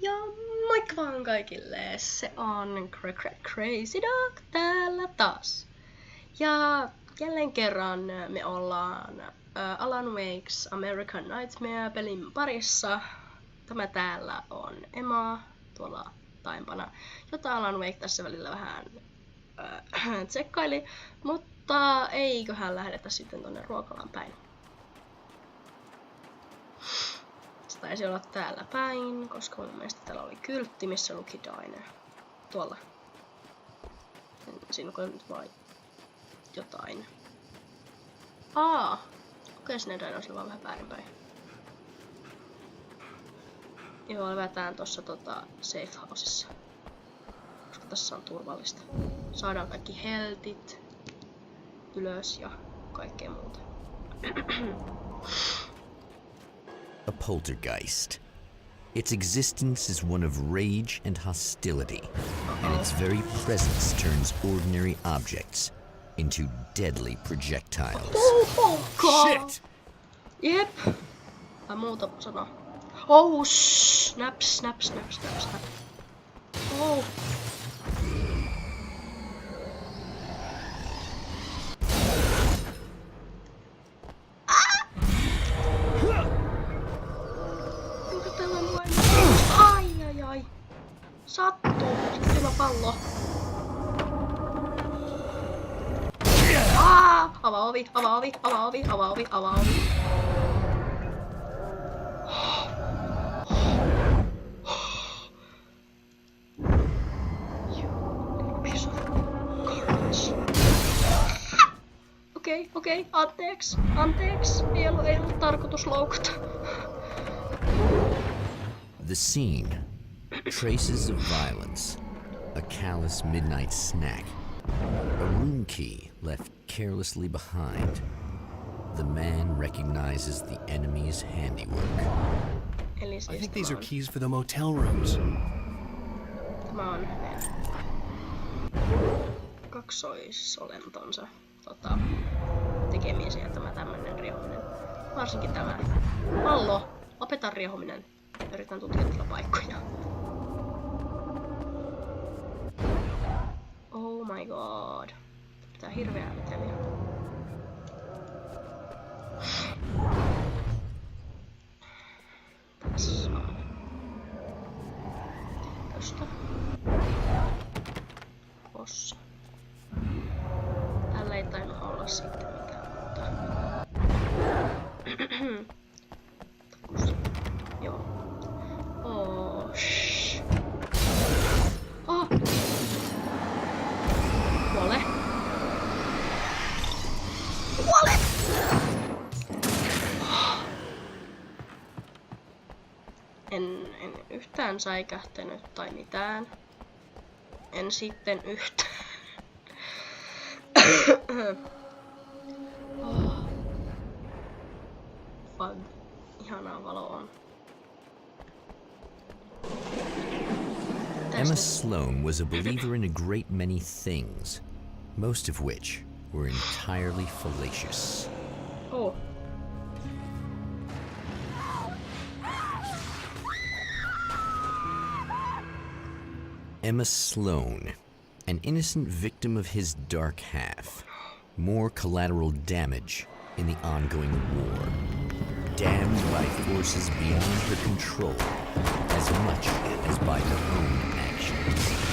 Ja moikka vaan kaikille, se on CreasyDog täällä taas. Ja jälleen kerran me ollaan Alan Wake's American Nightmare-pelin parissa. Tämä täällä on Emma tuolla taimpana, jota Alan Wake tässä välillä vähän tsekkaili, mutta eiköhän lähdetä sitten tonne ruokalaan päin. Se taisi olla täällä päin, koska mun mielestä täällä oli kyltti, missä luki Diner. Tuolla. Siinä on nyt vaan jotain. Okei, sinne Diner on vaan vähän väärinpäin. Joo, levätään tossa safe houseissa. Koska tässä on turvallista. Saadaan kaikki heltit ylös ja kaikkea muuta. A poltergeist. Its existence is one of rage and hostility, and its very presence turns ordinary objects into deadly projectiles. Shit! Jep. Tai muuta sanaa. Oh, snap. Oh. Ai. Sattuu. Hyvä pallo. Avaa ovi. Okei, anteeksi. Ei ollut tarkoitus loukata. The scene. Traces of violence. A callous midnight snack. A room key left carelessly behind. The man recognizes the enemy's handiwork. I think these are keys for the motel rooms. Tämä on kaksoisolentonsa tekemisiä, tämä tämmönen riehuminen. Varsinkin tämä pallo. Lopeta riehuminen. Yritän tutkitella paikkoja. Oh my god. Pitää hirveää meteliä. Tässä on. Tosta. Tossa. Täällä ei tainnut olla sitten mitään muuta. Joo. Kuole! En yhtään säikähtänyt tai mitään. En sitten yhtään. Fun. Ihanaa valo on. Emma Sloan was a believer in a great many things, most of which were entirely fallacious. Oh. Emma Sloan, an innocent victim of his dark half. More collateral damage in the ongoing war. Damned by forces beyond her control as much as by her own actions.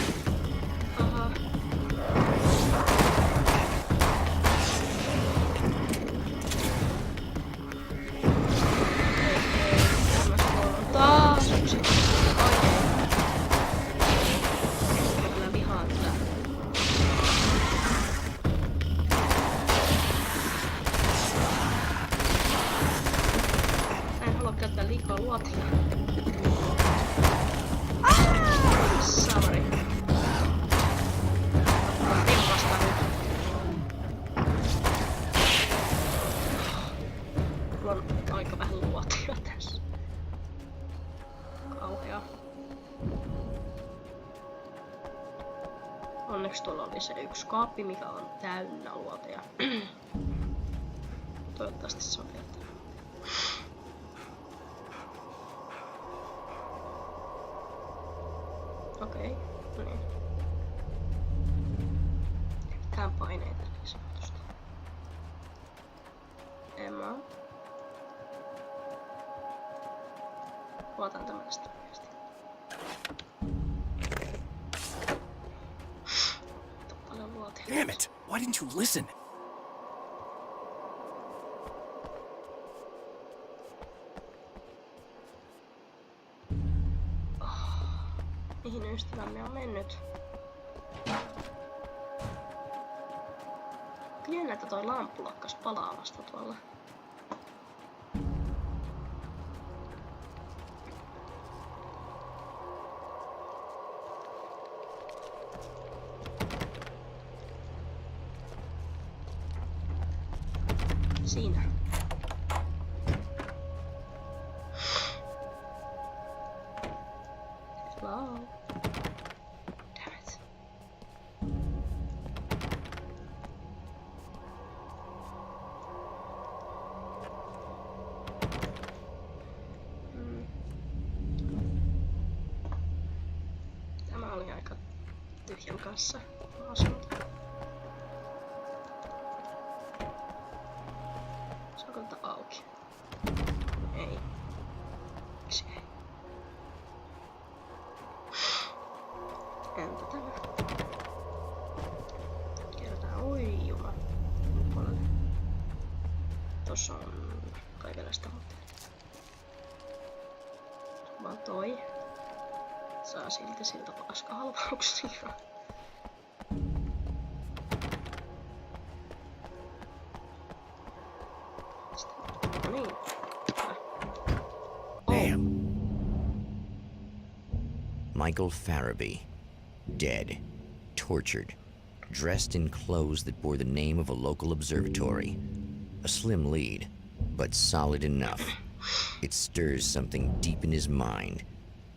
Sorry. Mulla on aika vähän luotia tässä. Kauhea. Onneksi tuolla oli se yksi kaappi, mikä on täynnä luoteja. Toivottavasti se on vielä täynnä. paineita niin sanotusti. Emma. Otan tämän tästä oikeesti. Paljon luotia. Damn it! Why didn't you listen? Mihin ystävämme on mennyt? Jännä, että toi lamppu lakkas palaamasta tuolla. Siinä. Hello. Damn it. Tämä oli aika tyhjän kanssa asunto. Saanko tätä auki? Ei. Miksi ei? Entä tämä? Kierretään uijuma puolelle. Tossa on kaikenlaista mutta vaan toi saa silti siltä paskahalvauksia. No niin. Damn. Michael Faraby, dead, tortured, dressed in clothes that bore the name of a local observatory. A slim lead, but solid enough. It stirs something deep in his mind.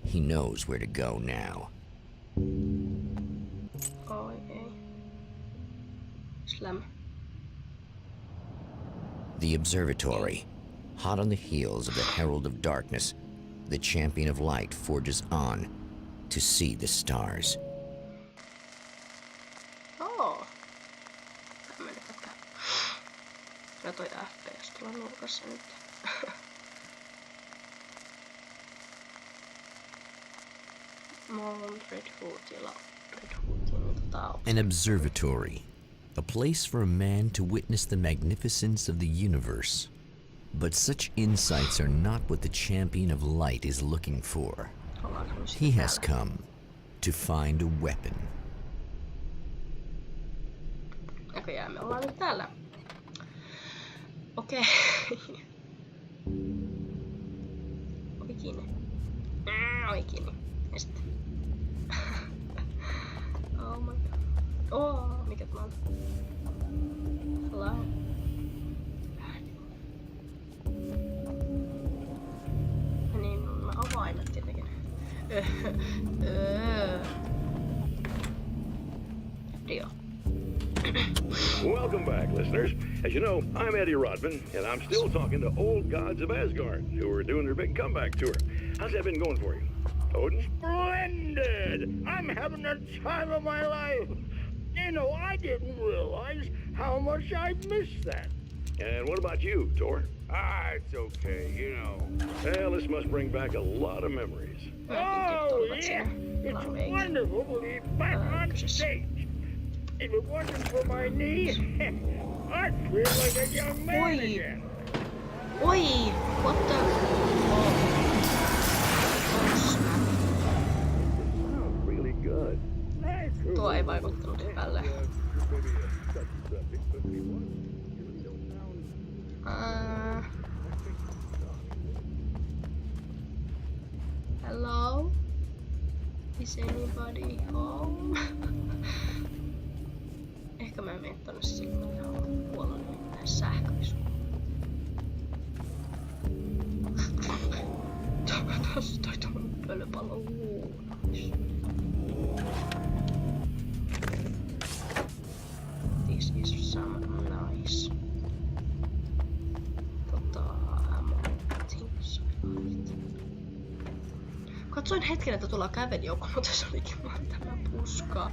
He knows where to go now. Oi ei. Slam. The observatory, hot on the heels of the Herald of Darkness, the champion of light forges on to see the stars. Oo. Tämmönen. Ja toi FPS tuolla nurkassa nyt. An observatory, a place for a man to witness the magnificence of the universe. But such insights are not what the champion of light is looking for. He has come to find a weapon. Näköjään me ollaan nyt täällä. Okei. Oli kiinni. Oli kiinni. Ja sitten. Oh my god. Oh, mikä tämä on? Hello. Niin, mä avaimet tietenkin. Dio. Welcome back, listeners. As you know, I'm Eddie Rodman, and I'm still talking to old gods of Asgard, who are doing their big comeback tour. How's that been going for you? Odin? Splendid! I'm having the time of my life. You know, I didn't realize how much I'd missed that. And what about you, Thor? It's okay, you know. Well, this must bring back a lot of memories. Oh, yeah! It's wonderful to be back on stage. If it wasn't for my knee, I'd feel like a young man again. Oi! What the? Oh, really good. Tuo ei vaikuttanut hyvälle. Hello? Is anybody home? Ehkä mä menen tonne silloin ihan puolella nimittäin sähköisu. Toi tuon pölypallo uunais. This is some nice. Katsoin hetken, että tuolla kävelijoukko, mutta se olikin vaan tämä puska.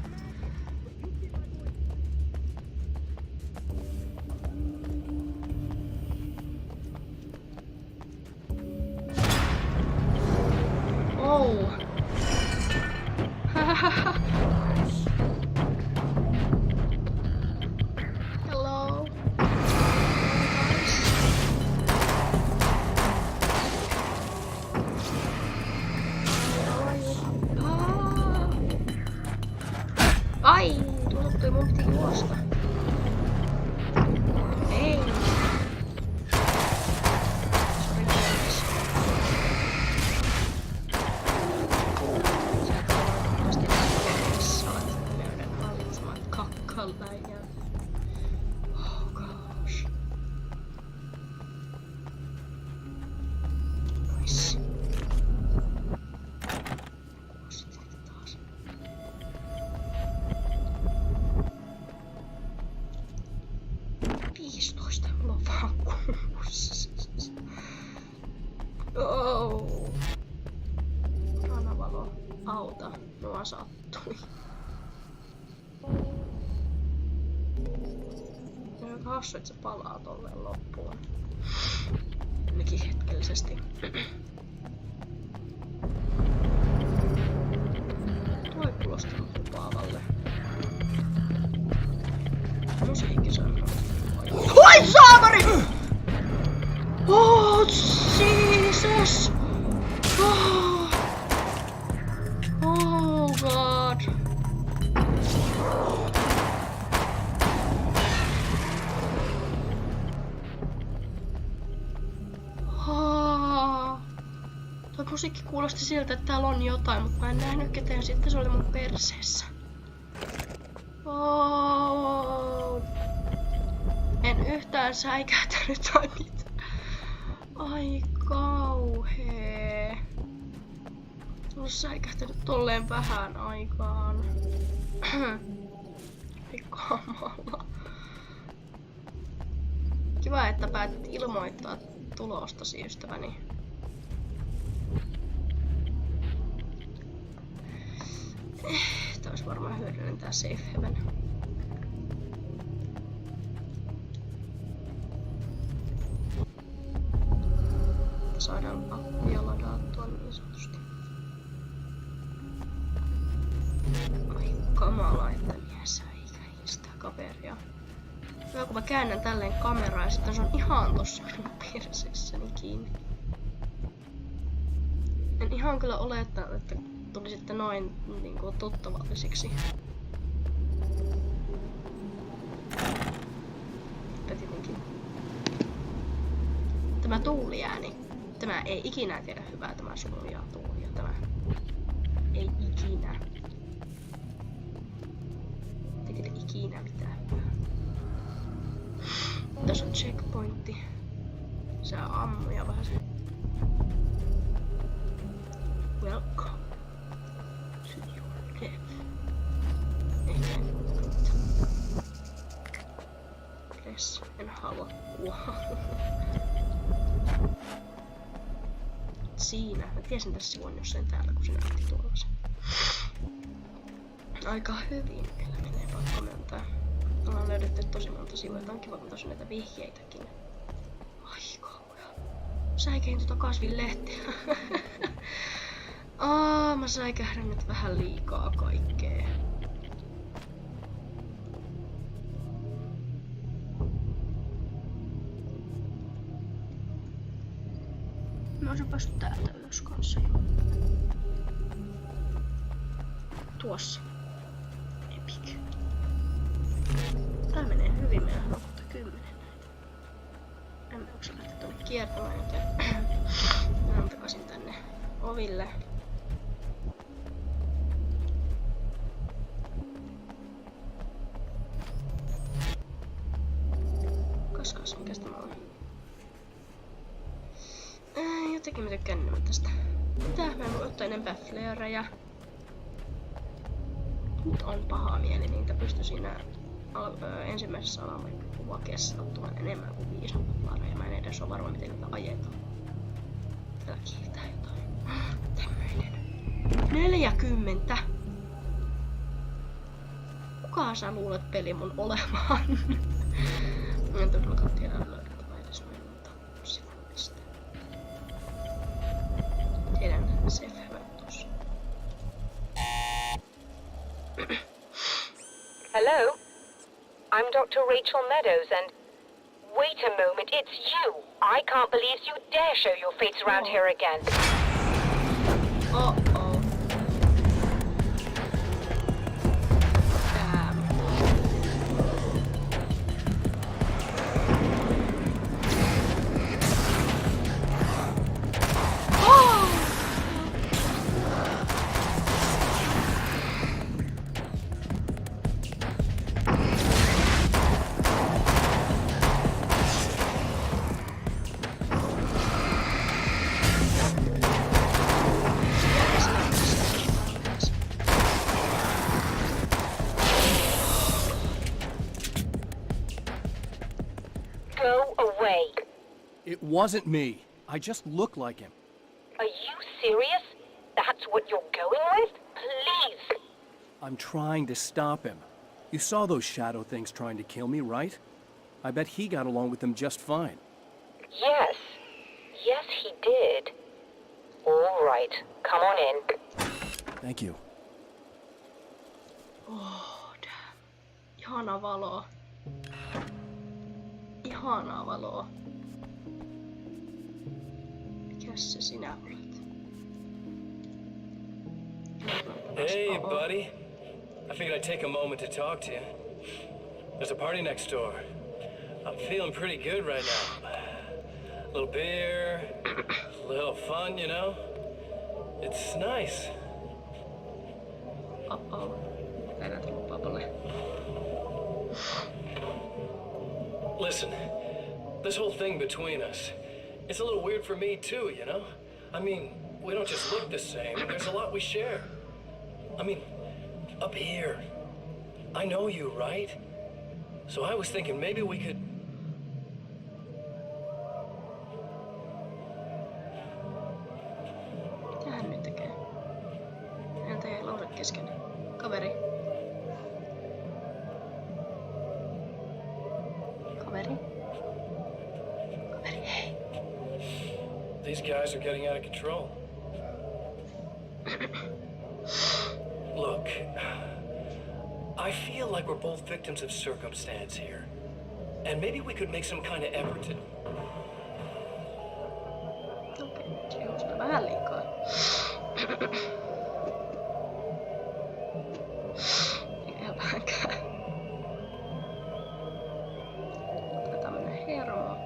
nuo sattui. On aika hassu, että se palaa tolleen loppuun. Ainakin hetkellisesti. Tuo ei kuulostanut lupaavalle. Musiikki sanoo. Oi saamari! Oh, Jesus! Oh, oh God! Tuo musiikki kuulosti siltä, että täällä on jotain, mutta mä en nähnyt ketään, sitten se oli mun perseessä. Oh. En yhtään säikähtänyt tai mitään. Ai kauhee. Olen säikähtänyt tolleen vähän aikaan. Ai kamala. Kiva, että päätit ilmoittaa tulostasi, ystäväni. Tää olisi varmaan hyödyllinen tää Safe Haven. Saadaan appia ladattua niin sanotusti. Ai kamala, että mies säikähin sitä kaveria. Hyvä, kun mä käännän tälleen kameraa ja sitten se on ihan tossa minun persessäni kiinni. En ihan kyllä olettanut, että tuli sitten noin niinku tuttavallisiksi. Tietenkin. Tämä tuuliääni. Tämä ei ikinä tiedä hyvää, tämä suljaa tuulia. Tämä ei ikinä. Ei tiedä ikinä mitään hyvää. Tässä on checkpointti. Se on ammuja vähän se. Welcome to your death. Ehkä en muuta. Press, en halua kuolla. Siinä. Mä tiesin tässä sivun jossain täällä, kun se näytti tuolla sen. Aika hyvin meillä menee, pakko myöntää. Ollaan löydetty tosi monta sivua. Tää on kiva, kun tässä on näitä vihjeitäkin. Ai kauhea. Säikein tuota kasvinlehtiä. Mä säikähdän nyt vähän liikaa kaikkea. Mä olisin päässyt täältä ylös kanssa. Tuossa. Epic. Tää menee hyvin, meillä on kohta 10 näitä. En jaksa lähteä tuonne kiertämään, joten mennään takaisin tänne oville. Kaskas, mikäs tämä on? Jotenkin mä tykkään enemmän tästä. Mitä? Mä en voi ottaa enempää flareja. Nyt on paha mieli, niitä pysty siinä ensimmäisessä alamakuvakessa ottamaan enemmän kuin 5 flareja. Mä en edes oo varma, miten niitä ajetaan. Täällä kiiltää jotain. Tämmöinen. 40! Kuka sä luulet peli mun olemaan? Mä en todellakaan tiedä löydettävä edes noin monta sivullista. Tiedän Safe Haven tuossa. Hello? I'm Dr. Rachel Meadows and... Wait a moment, it's you! I can't believe you dare show your face around here again. Uh-oh. Go away. It wasn't me. I just look like him. Are you serious? That's what you're going with? I'm trying to stop him. You saw those shadow things trying to kill me, right? I bet he got along with them just fine. Yes. Yes, he did. All right. Come on in. Thank you. Oh, damn. Ihana valoa. Ihanaa valoa. Mikäs se sinä olet? Hey, buddy. I figured I'd take a moment to talk to you. There's a party next door. I'm feeling pretty good right now. A little beer, a little fun, you know? It's nice. Uh-oh. Täällä tullut papalle. Listen, this whole thing between us, it's a little weird for me too, you know? I mean, we don't just look the same. There's a lot we share. I mean, up here. I know you, right? So I was thinking maybe we could... Mitä hän nyt tekee? Hän tekee laule kesken. Kaveri. Kaveri. Kaveri, hei. These guys are getting out of control. Look, I feel like we're both victims of circumstance here. And maybe we could make some kind of effort to... Okei, se vähän liikaa. Eikä vähänkään. Otetaan tämmönen hermo.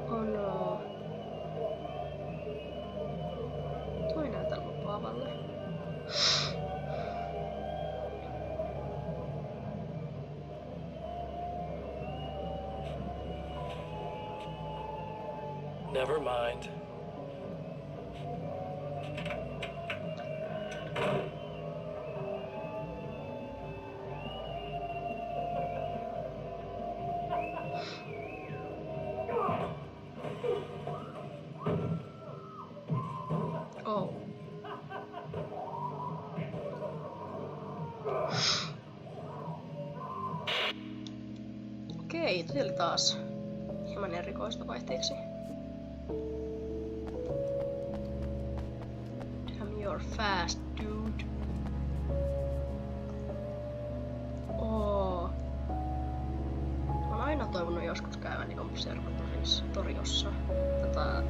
Oh no. Toi ei näytä lupaavalle. Never mind. Oh. Okei, toi oli taas hieman erikoista vaihteeksi. Damn, you're fast, dude. Oh. Olen aina toivonut joskus käyväni Observatoriossa.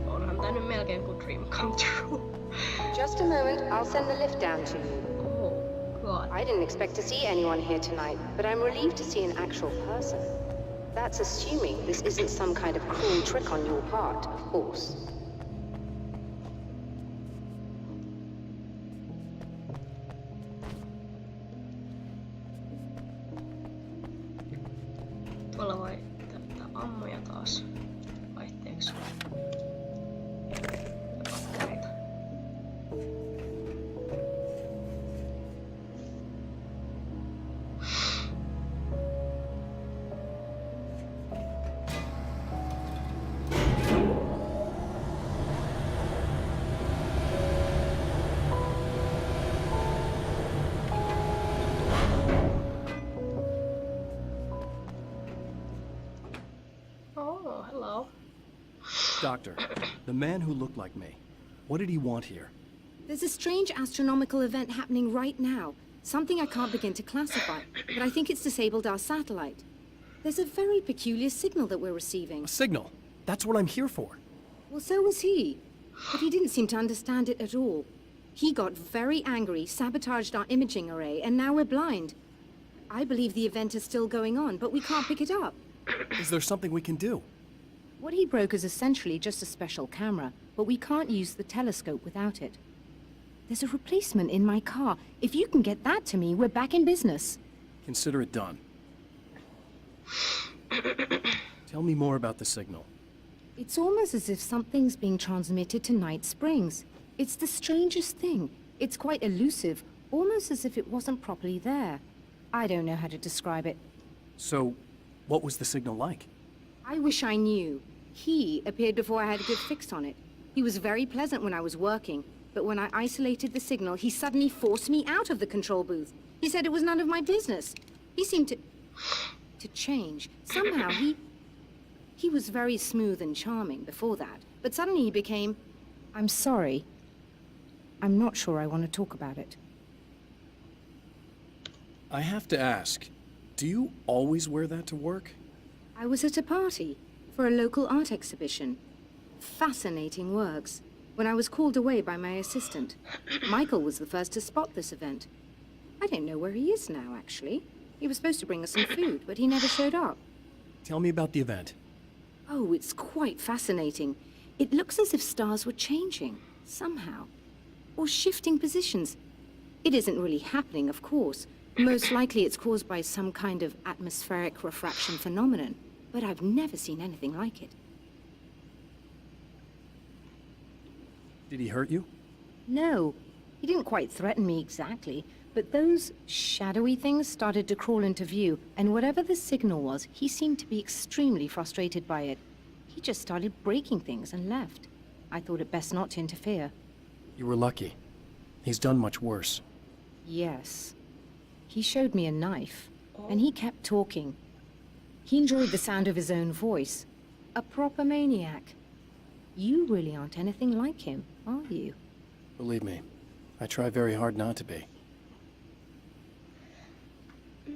Onhan tää nyt melkein kuin dream come true. Just a moment. I'll send the lift down to you. Oh, God. I didn't expect to see anyone here tonight, but I'm relieved to see an actual person. That's assuming this isn't some kind of cruel trick on your part, of course. Tuolla voi käyttää ammoja taas vaihteeksi. Ja pattereita. Oh, hello. Doctor, the man who looked like me, what did he want here? There's a strange astronomical event happening right now. Something I can't begin to classify, but I think it's disabled our satellite. There's a very peculiar signal that we're receiving. A signal. That's what I'm here for. Well, so was he. But he didn't seem to understand it at all. He got very angry, sabotaged our imaging array, and now we're blind. I believe the event is still going on, but we can't pick it up. Is there something we can do? What he broke is essentially just a special camera, but we can't use the telescope without it. There's a replacement in my car. If you can get that to me, we're back in business. Consider it done. Tell me more about the signal. It's almost as if something's being transmitted to Night Springs. It's the strangest thing. It's quite elusive, almost as if it wasn't properly there. I don't know how to describe it. So, what was the signal like? I wish I knew. He appeared before I had a good fix on it. He was very pleasant when I was working, but when I isolated the signal, he suddenly forced me out of the control booth. He said it was none of my business. He seemed to change. Somehow he was very smooth and charming before that, but suddenly he became, I'm sorry. I'm not sure I want to talk about it. I have to ask, do you always wear that to work? I was at a party for a local art exhibition. Fascinating works. When I was called away by my assistant, Michael was the first to spot this event. I don't know where he is now, actually. He was supposed to bring us some food, but he never showed up. Tell me about the event. Oh, it's quite fascinating. It looks as if stars were changing, somehow. Or shifting positions. It isn't really happening, of course. Most likely it's caused by some kind of atmospheric refraction phenomenon. But I've never seen anything like it. Did he hurt you? No, he didn't quite threaten me exactly, but those shadowy things started to crawl into view, and whatever the signal was, he seemed to be extremely frustrated by it. He just started breaking things and left. I thought it best not to interfere. You were lucky. He's done much worse. Yes. He showed me a knife, and he kept talking. He enjoyed the sound of his own voice. A proper maniac. You really aren't anything like him, are you? Believe me, I try very hard not to be.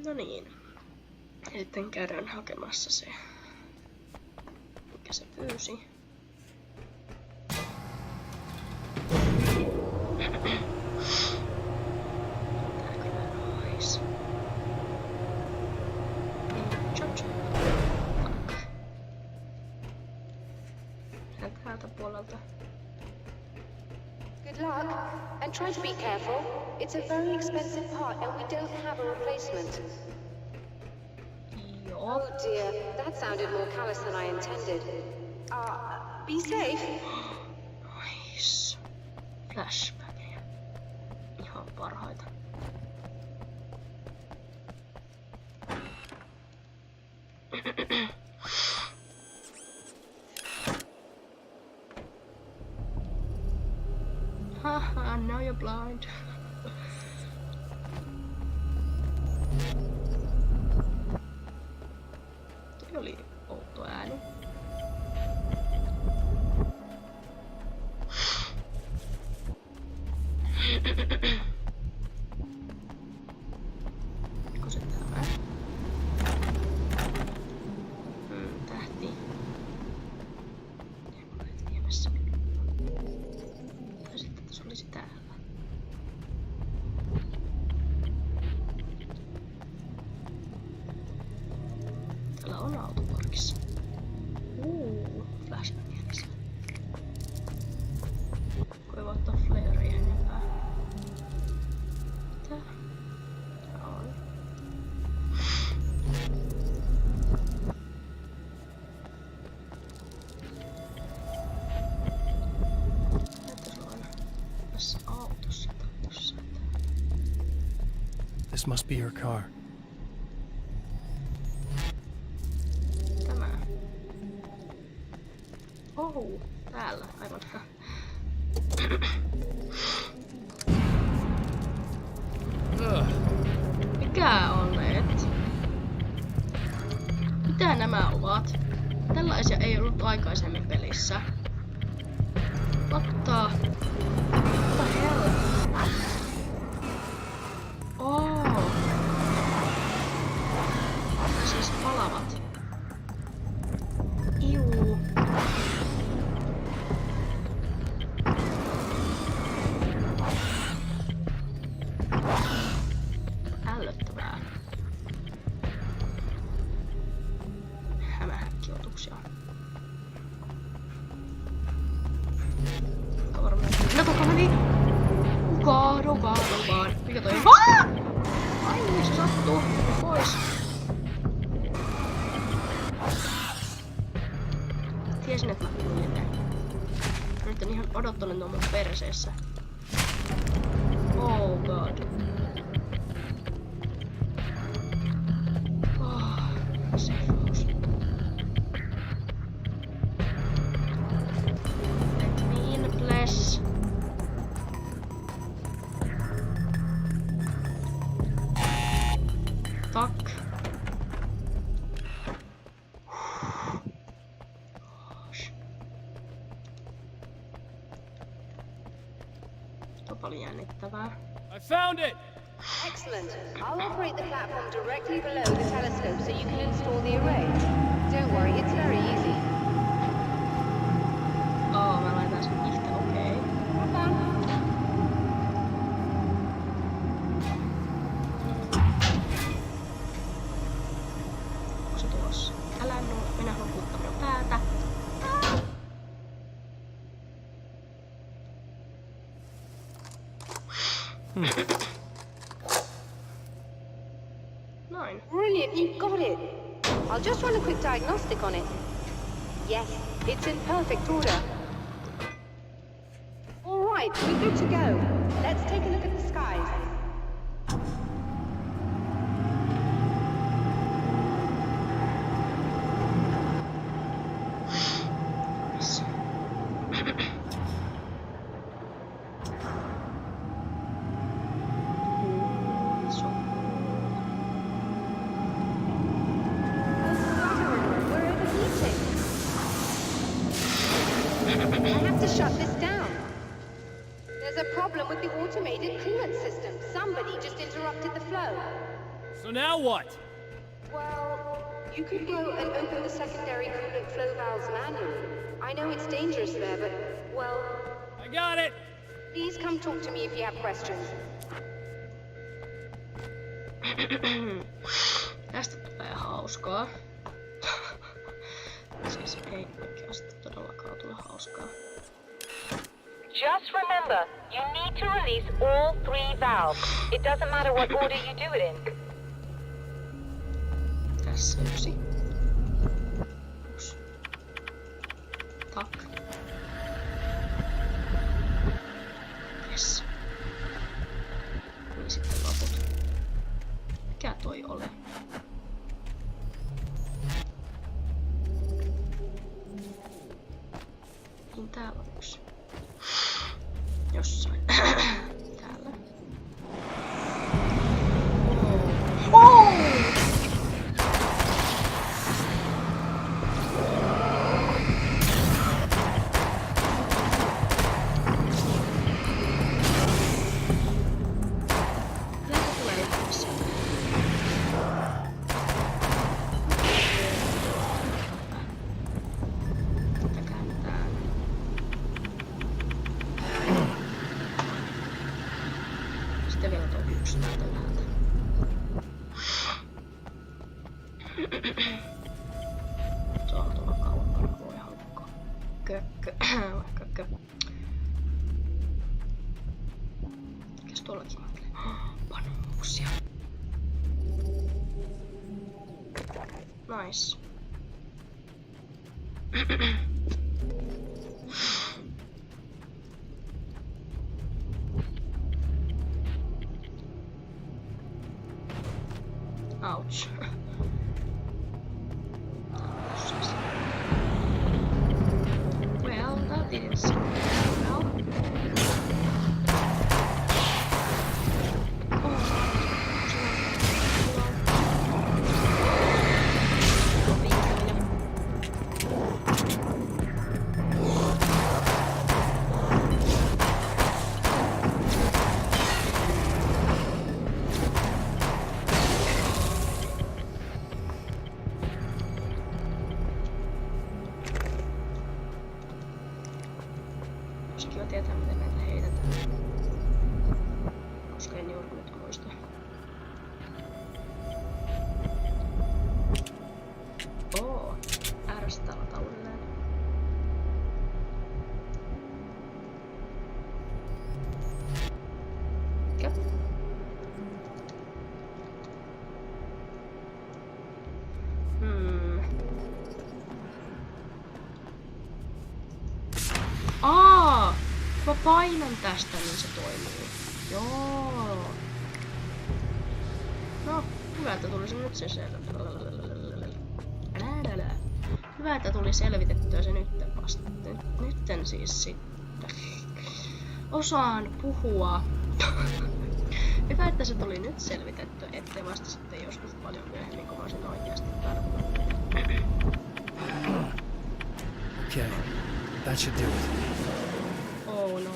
No niin. Sitten käydään hakemassa se. Mikä se pyysi? Tää kyllä nois. Täältä puolelta. Good luck, and try to be careful. It's a very expensive part, and we don't have a replacement. Oh dear, that sounded more callous than I intended. Be safe. Nice. Flashbackia. Ihan parhaita. Haha, now you're blind. Toi oli outo ääni. Onko se tämä? Tähti. En ole viemässä. Tai sitten tässä olisi täällä. Täällä on autoparkissa. Flashbackia lisää. Voi ottaa flareja enempää. Mitä? Tää on. Näyttäis olevan tässä autossa tai jossain. This must be her car. Tämä. Oh, täällä. Aivan. Mikä olet? Mitä nämä ovat? Tällaisia ei ollut aikaisemmin pelissä. What the hell? Oh. Nämä siis palavat. Iu. Ällöttävää. Hämähäkkiotuksia. Kuka varmaan... No kuka meni? Kuka? Mikä toi on? Ai niin se sattuu. Pois. Tiesin, että mä kuulin ne. nyt en ihan odottanut, että ne on mun perseessä. Oh god. Oh, safe. Let me in, bless. Tack. Paljon jännittävää. I found it! Excellent. I'll operate the platform directly below the telescope so you can install the array. Don't worry, it's very easy. Oh, mä laitan sen itse, okei. Onko se tulossa? Älä minä haluan kuuttaa minun päätä. Nine. Brilliant, you got it. I'll just run a quick diagnostic on it. Yes, it's in perfect order. All right, we're good to go. Let's take a look at the skies. So now what? Well, you could go and open the secondary coolant flow valves manually. I know it's dangerous there, but, well... I got it! Please come talk to me if you have questions. Tästä tulee hauskaa. Siis ei oikeasti todellakaan tule hauskaa. Just remember, you need to release all 3 valves. It doesn't matter what order you do it in. Tässä yksi. Yksi. Tak. Yes. Niin sitten loput. Mikä toi oli? Niin täällä on yksi. Jossain. Täällä. Oh! Sitten vielä tuo yksi täältä läheltä. Tuo on tuolla kauempana, voi hankkaa. Kökkö. Mikäs tuollakin on? Panuuksia. Nice. Ouch. Well, that didn't seem well. Olisi kiva tietää, miten näitä heitetään. Koska en juuri nyt muista. Oo, ärsyttää lataudelleen. Mikä? mä painan tästä, niin se toimii. Joo. No, hyvä, että tuli se nyt se Hyvä, että tuli selvitettyä se nytten vasta. Nytten siis sitten. Osaan puhua. Hyvä, että se tuli nyt selvitettyä, ettei vasta sitten joskus paljon myöhemmin, kun mä olisin oikeasti tarvinnut. Okay, that should do it. Oh no.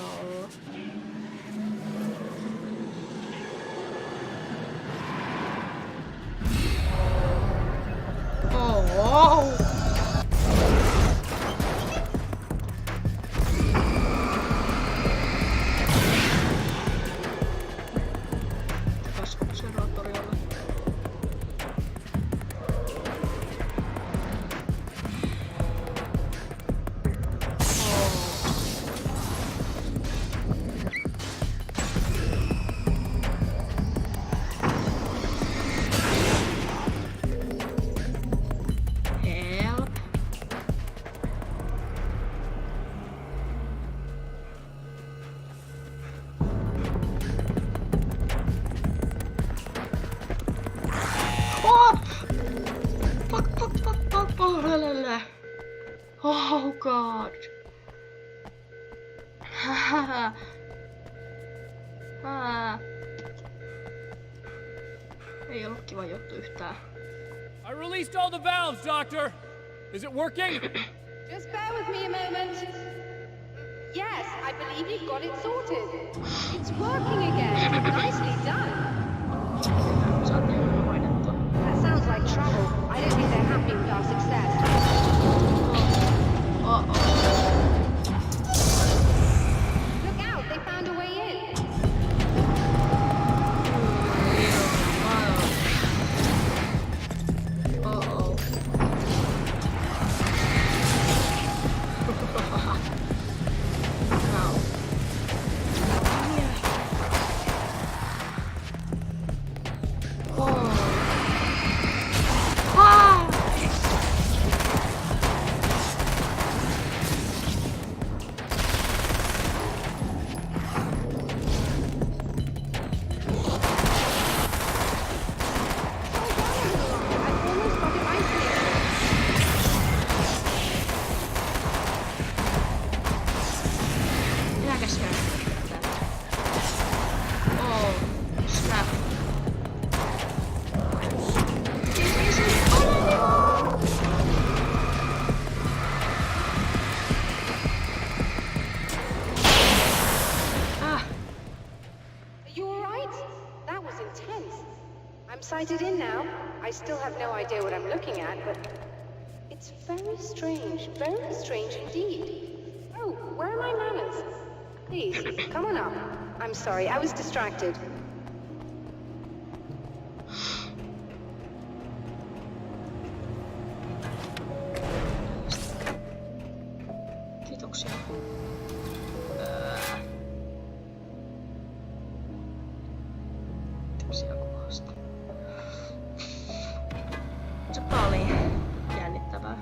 Oh. Takas Observatoriolle. Oh god. Ei ollut kiva juttu yhtään. I released all the valves, Doctor! Is it working? Just bear with me a moment. Yes, I believe you've got it sorted. It's working again. Nicely done. That sounds like trouble. I don't think they're happy with our success. Look out, they found a way in. Sighted in now. I still have no idea what I'm looking at, but it's very strange indeed. Oh, where are my manners? Please, come on up. I'm sorry, I was distracted. Kiitoksia. Kiitoksia kuvasta. Sepä oli jännittävää.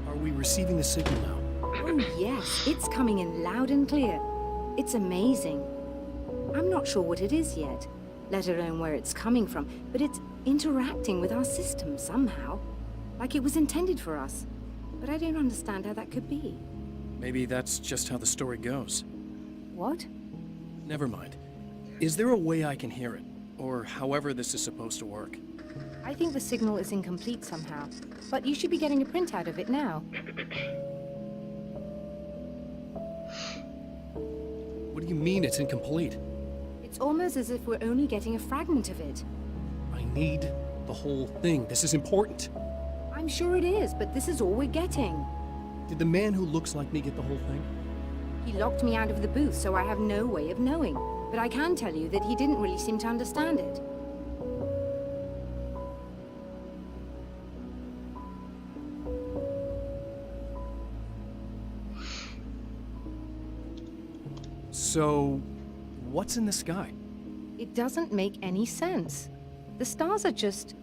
Are we receiving the signal now? Oh yes, it's coming in loud and clear. It's amazing. I'm not sure what it is yet, let alone where it's coming from, but it's interacting with our system somehow, like it was intended for us. But I don't understand how that could be. Maybe that's just how the story goes. What? Never mind. Is there a way I can hear it? Or however this is supposed to work? I think the signal is incomplete somehow, but you should be getting a printout of it now. What do you mean it's incomplete? It's almost as if we're only getting a fragment of it. I need the whole thing. This is important. I'm sure it is, but this is all we're getting. Did the man who looks like me get the whole thing? He locked me out of the booth, so I have no way of knowing. But I can tell you that he didn't really seem to understand it. So, what's in the sky? It doesn't make any sense. The stars are just...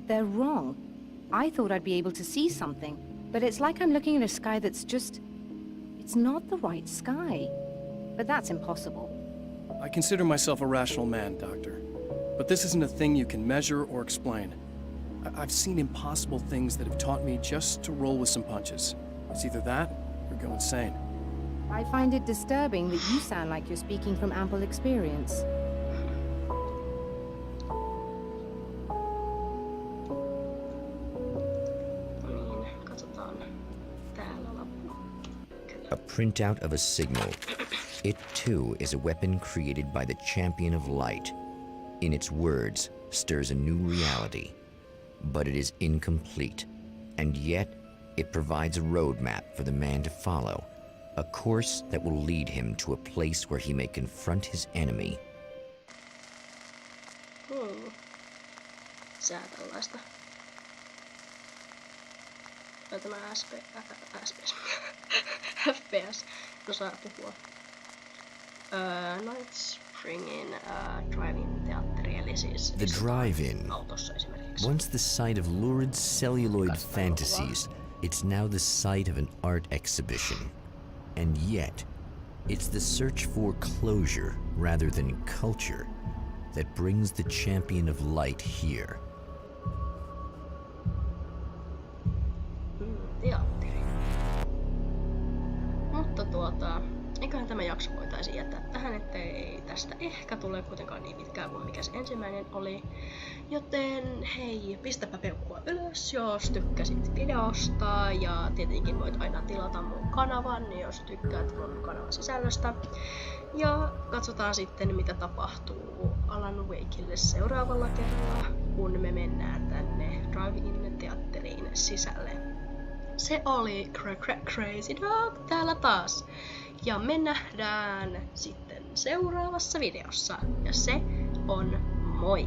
they're wrong. I thought I'd be able to see something, but it's like I'm looking at a sky that's just... it's not the right sky. But that's impossible. I consider myself a rational man, Doctor. But this isn't a thing you can measure or explain. I've seen impossible things that have taught me just to roll with some punches. It's either that or go insane. I find it disturbing that you sound like you're speaking from ample experience. A printout of a signal. It too is a weapon created by the champion of light. In its words, stirs a new reality. But it is incomplete, and yet it provides a roadmap for the man to follow, a course that will lead him to a place where he may confront his enemy. Sää tällaista. Tai tämä FPS. No saa puhua. Night Springin drive-in teatteri, eli siis The drive-in. autossa esimerkiksi. Once the site of lurid celluloid fantasies, it's now the site of an art exhibition. And yet, it's the search for closure rather than culture that brings the champion of light here. Teatteri. Mutta eiköhän tämä jakso voitaisiin jättää tähän, ettei tästä ehkä tule kuitenkaan niin pitkään kuin mikä se ensimmäinen oli. Joten hei, pistäpä peukkua ylös, jos tykkäsit videosta, ja tietenkin voit aina tilata mun kanavan, jos tykkäät mun kanavan sisällöstä. Ja katsotaan sitten, mitä tapahtuu Alan Wakeille seuraavalla kerralla, kun me mennään tänne Drive-in teatteriin sisälle. Se oli CreasyDogen täällä taas. Ja me nähdään sitten seuraavassa videossa. Ja se on moi!